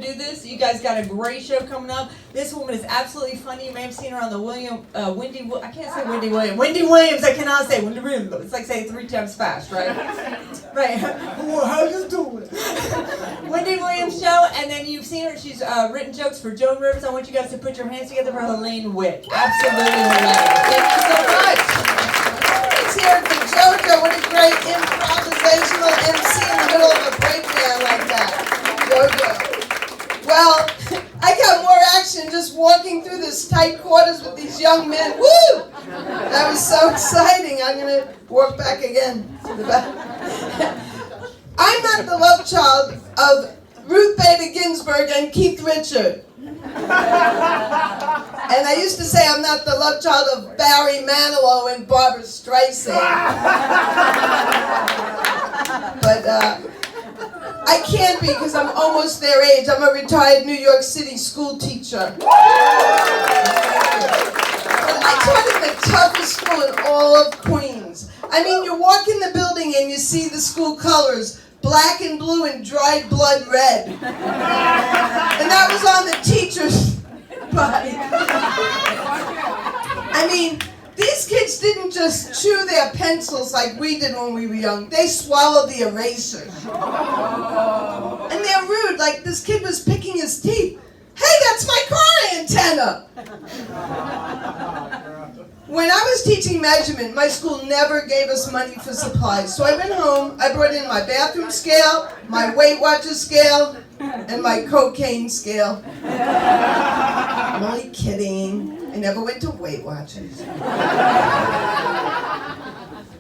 do this. You guys got a great show coming up. This woman is absolutely funny. You may have seen her on the Wendy Williams. I cannot say Wendy Williams. It's like saying it 3 times fast, right? Right. Well, how you doing? Wendy Williams show, and then you've seen her. She's written jokes for Joan Rivers. I want you guys to put your hands together for Helene Witt. Absolutely hilarious. Thank you so much. Let's hear it for JoJo. What a great improvisational MC in the middle of a breakdown like that. JoJo. Well, I got more action just walking through this tight quarters with these young men. Woo! That was so exciting. I'm going to walk back again to the back. I'm not the love child of Ruth Bader Ginsburg and Keith Richard. And I used to say I'm not the love child of Barry Manilow and Barbara Streisand. But I can't be because I'm almost their age. I'm a retired New York City school teacher. But I taught in the toughest school in all of Queens. I mean, you walk in the building and you see the school colors, black and blue and dried blood red. And that was on the teacher's body. I mean, these kids didn't just chew their pencils like we did when we were young. They swallowed the erasers. And they're rude, like this kid was picking his teeth. Hey, that's my car antenna! When I was teaching measurement, my school never gave us money for supplies. So I went home, I brought in my bathroom scale, my Weight Watchers scale, and my cocaine scale. I'm only kidding. I never went to Weight Watchers.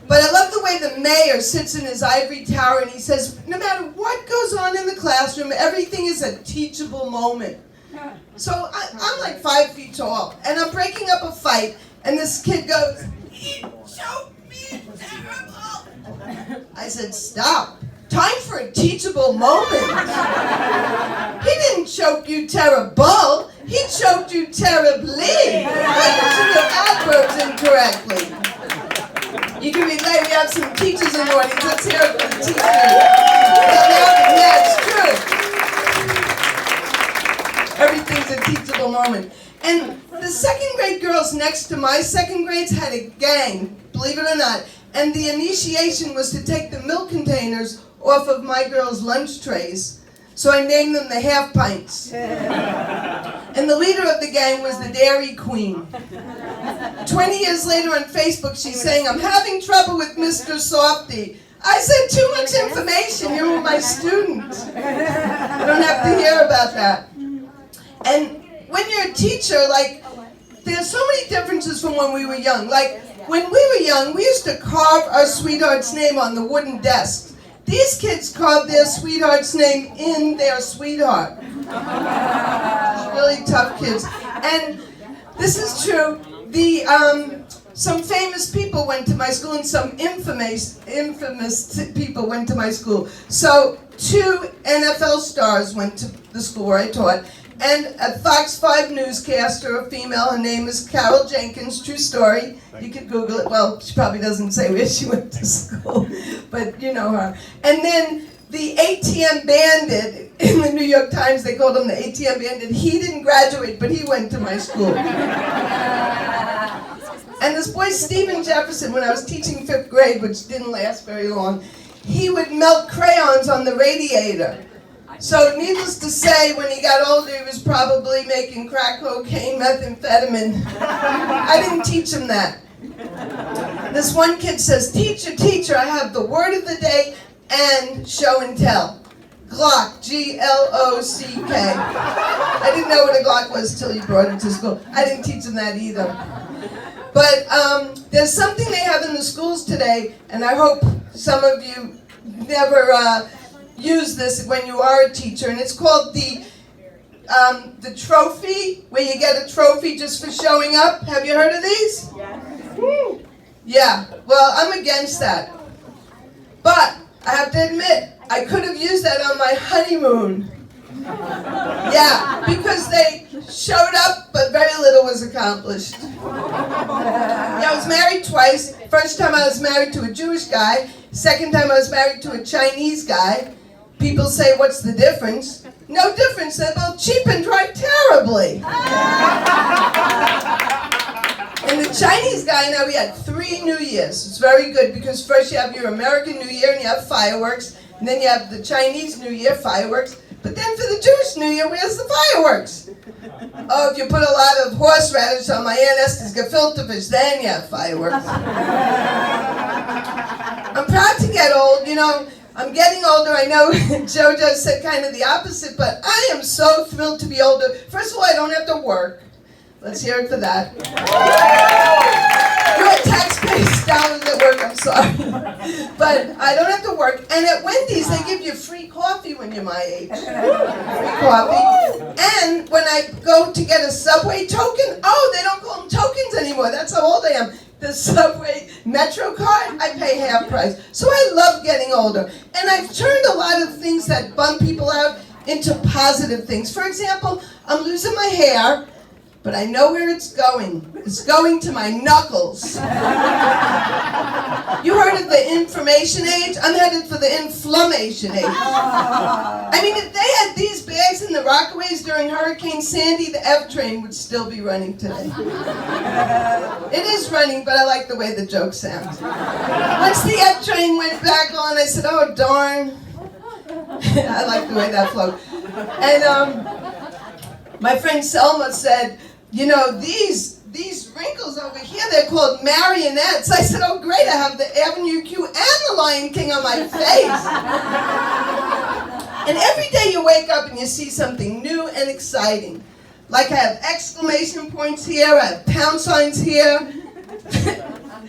But I love the way the mayor sits in his ivory tower and he says, no matter what goes on in the classroom, everything is a teachable moment. So I'm like 5 feet tall, and I'm breaking up a fight, and this kid goes, he choked me terrible. I said, stop. Time for a teachable moment. He didn't choke you terrible. He choked you terribly. You're using your adverbs incorrectly. You can relate. We have some teachers in the audience. Let's hear it for the teachers. Yeah, it's true. Everything's a teachable moment. And the second grade girls next to my second grades had a gang, believe it or not. And the initiation was to take the milk containers off of my girls' lunch trays. So I named them the half pints. And the leader of the gang was the Dairy Queen. 20 years later on Facebook, she's saying, I'm having trouble with Mr. Softy. I said, too much information. You were my student. I don't have to hear about that. And when you're a teacher, like, there's so many differences from when we were young. Like, when we were young, we used to carve our sweetheart's name on the wooden desk. These kids carved their sweetheart's name in their sweetheart. Really tough kids. And this is true. Some famous people went to my school, and some infamous people went to my school. So 2 NFL stars went to the school where I taught. And a Fox 5 newscaster, a female, her name is Carol Jenkins, true story. You could Google it. Well, she probably doesn't say where she went to school, but you know her. And then the ATM bandit, in the New York Times, they called him the ATM bandit. He didn't graduate, but he went to my school. And this boy, Stephen Jefferson, when I was teaching 5th grade, which didn't last very long, he would melt crayons on the radiator. So needless to say, when he got older, he was probably making crack cocaine, methamphetamine. I didn't teach him that. This one kid says, teacher, I have the word of the day and show and tell. Glock, G-L-O-C-K. I didn't know what a Glock was till he brought it to school. I didn't teach him that either. But there's something they have in the schools today, and I hope some of you never use this when you are a teacher, and it's called the trophy, where you get a trophy just for showing up. Have you heard of these? Yes. Yeah, well, I'm against that. But I have to admit, I could have used that on my honeymoon. Yeah, because they showed up, but very little was accomplished. Yeah, I was married twice. First time I was married to a Jewish guy. Second time I was married to a Chinese guy. People say, what's the difference? No difference. They're both cheap and drive terribly. And the Chinese guy and I, we had 3 New Years. It's very good because first you have your American New Year and you have fireworks. And then you have the Chinese New Year, fireworks. But then for the Jewish New Year, where's the fireworks? Oh, if you put a lot of horseradish on my Aunt Esther's gefilte fish, then you have fireworks. I'm proud to get old, you know. I'm getting older. I know JoJo said kind of the opposite, but I am so thrilled to be older. First of all, I don't have to work. Let's hear it for that. Your taxpayers dollars at work, I'm sorry. But I don't have to work. And at Wendy's, they give you free coffee when you're my age. Free coffee. And when I go to get a Subway token, oh, they don't call them tokens anymore. That's how old I am. The Subway Metro card, I pay half price. So I love getting older. And I've turned a lot of things that bum people out into positive things. For example, I'm losing my hair, but I know where it's going. It's going to my knuckles. You heard of the information age? I'm headed for the inflammation age. I mean, if they had these bags in the Rockaways during Hurricane Sandy, the F train would still be running today. It is running, but I like the way the joke sounds. Once the F train went back on, I said, oh, darn. I like the way that flowed. And my friend Selma said, you know, these wrinkles over here, they're called marionettes. I said, oh, great, I have the Avenue Q and the Lion King on my face. And every day you wake up and you see something new and exciting. Like I have exclamation points here, I have pound signs here.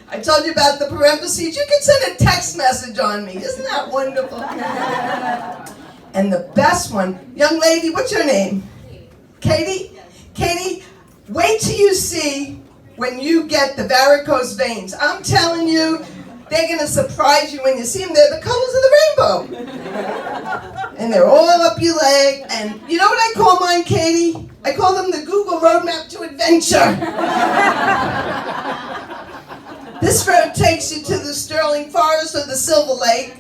I told you about the parentheses. You can send a text message on me. Isn't that wonderful? And the best one, young lady, what's your name? Katie? Katie, wait till you see when you get the varicose veins. I'm telling you, they're going to surprise you when you see them. They're the colors of the rainbow. And they're all up your leg. And you know what I call mine, Katie? I call them the Google Roadmap to Adventure. This road takes you to the Sterling Forest or the Silver Lake.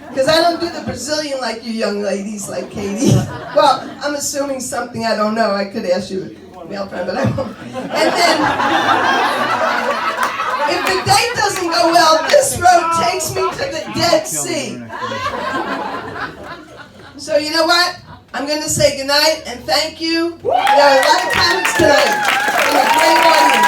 Because I don't do the Brazilian like you young ladies, like Katie. Well, I'm assuming something I don't know. I could ask you a male friend, but I won't. And then, if the date doesn't go well, this road takes me to the Dead Sea. So you know what? I'm going to say goodnight and thank you. There are a lot of comments tonight from a great audience.